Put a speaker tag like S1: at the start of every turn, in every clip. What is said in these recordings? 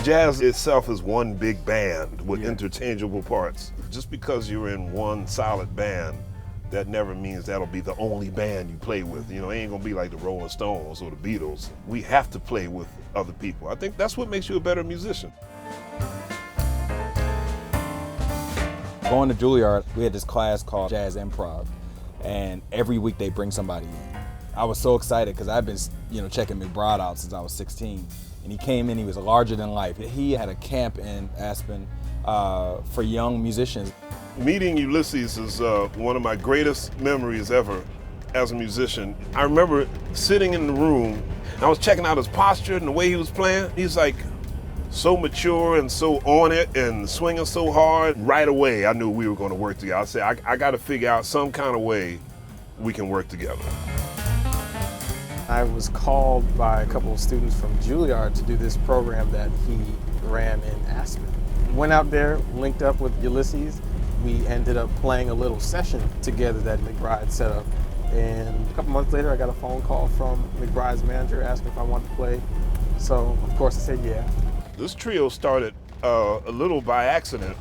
S1: Jazz itself is one big band with interchangeable parts. Just because you're in one solid band, that never means that'll be the only band you play with. You know, it ain't gonna be like the Rolling Stones or the Beatles. We have to play with other people. I think that's what makes you a better musician.
S2: Going to Juilliard, we had this class called Jazz Improv, and every week they bring somebody in. I was so excited because I've been, checking McBride out since I was 16. And he came in, he was larger than life. He had a camp in Aspen for young musicians.
S1: Meeting Ulysses is one of my greatest memories ever as a musician. I remember sitting in the room, and I was checking out his posture and the way he was playing. He's like so mature and so on it and swinging so hard. Right away, I knew we were going to work together. I said, I got to figure out some kind of way we can work together.
S3: I was called by a couple of students from Juilliard to do this program that he ran in Aspen. Went out there, linked up with Ulysses. We ended up playing a little session together that McBride set up. And a couple months later, I got a phone call from McBride's manager asking if I wanted to play. So, of course, I said yeah.
S1: This trio started a little by accident.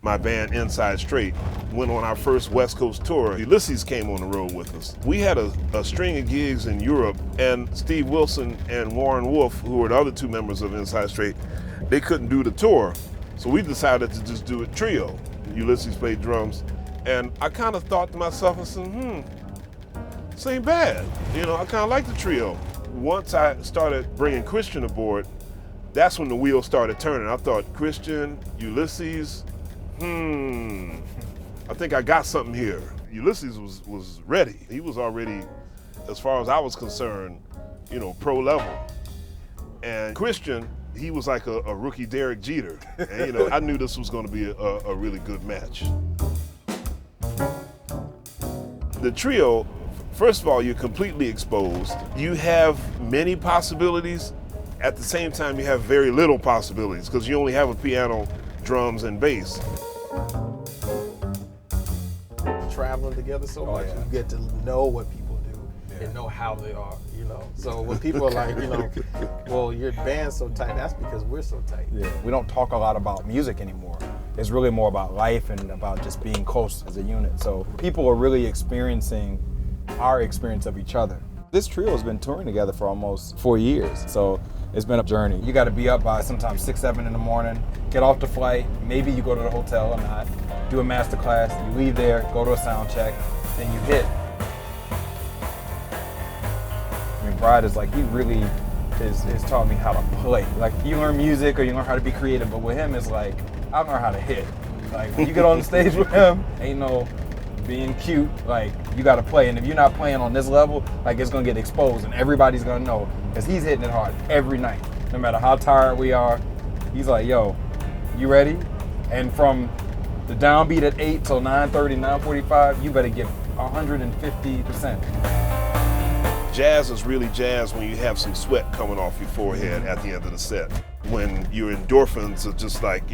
S1: My band, Inside Straight, went on our first West Coast tour. Ulysses came on the road with us. We had a string of gigs in Europe, and Steve Wilson and Warren Wolf, who were the other two members of Inside Straight, they couldn't do the tour. So we decided to just do a trio. Ulysses played drums, and I kind of thought to myself, I said, this ain't bad. I kind of like the trio. Once I started bringing Christian aboard, that's when the wheels started turning. I thought, Christian, Ulysses, I think I got something here. Ulysses was ready. He was already, as far as I was concerned, pro level. And Christian, he was like a rookie Derek Jeter. And I knew this was going to be a really good match. The trio, first of all, you're completely exposed. You have many possibilities. At the same time, you have very little possibilities because you only have a piano, drums, and bass.
S3: Traveling together so much, you get to know what people do and know how they are, So when people are like, well, your band's so tight, that's because we're so tight.
S2: Yeah. We don't talk a lot about music anymore. It's really more about life and about just being close as a unit. So people are really experiencing our experience of each other. This trio has been touring together for almost 4 years, so it's been a journey. You got to be up by sometimes 6, 7 in the morning, get off the flight, maybe you go to the hotel or not, do a master class, you leave there, go to a sound check, then you hit. McBride is like, he really has taught me how to play. Like, you learn music or you learn how to be creative, but with him it's like, I learn how to hit. Like, when you get on the stage with him, ain't no being cute, like, you gotta play. And if you're not playing on this level, like, it's gonna get exposed and everybody's gonna know, because he's hitting it hard every night. No matter how tired we are, he's like, yo, you ready? And from the downbeat at 8 till 9:30, 9:45, you better give 150%.
S1: Jazz is really jazz when you have some sweat coming off your forehead at the end of the set. When your endorphins are just like,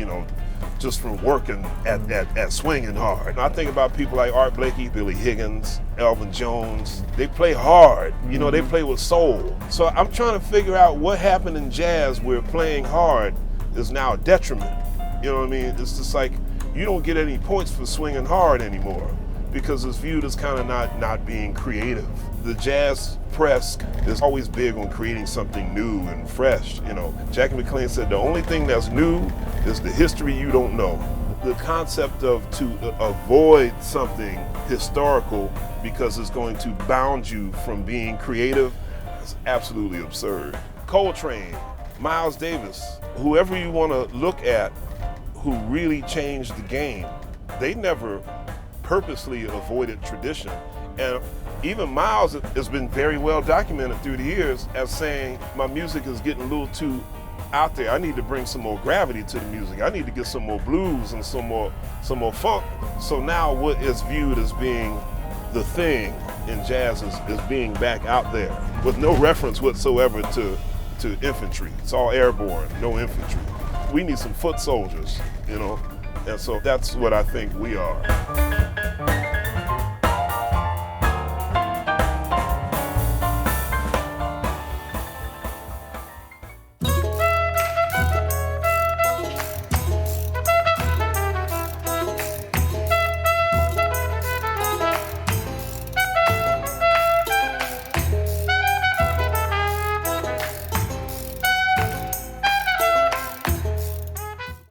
S1: just from working at swinging hard. I think about people like Art Blakey, Billy Higgins, Elvin Jones. They play hard, they play with soul. So I'm trying to figure out what happened in jazz where playing hard is now a detriment. You know what I mean? It's just like, you don't get any points for swinging hard anymore because it's viewed as kind of not being creative. The jazz press is always big on creating something new and fresh. Jackie McLean said the only thing that's new is the history you don't know. The concept of to avoid something historical because it's going to bound you from being creative is absolutely absurd. Coltrane, Miles Davis, whoever you want to look at who really changed the game, they never purposely avoided tradition. And even Miles has been very well documented through the years as saying, my music is getting a little too out there. I need to bring some more gravity to the music. I need to get some more blues and some more funk. So now what is viewed as being the thing in jazz is being back out there with no reference whatsoever to infantry. It's all airborne, no infantry. We need some foot soldiers, and so that's what I think we are.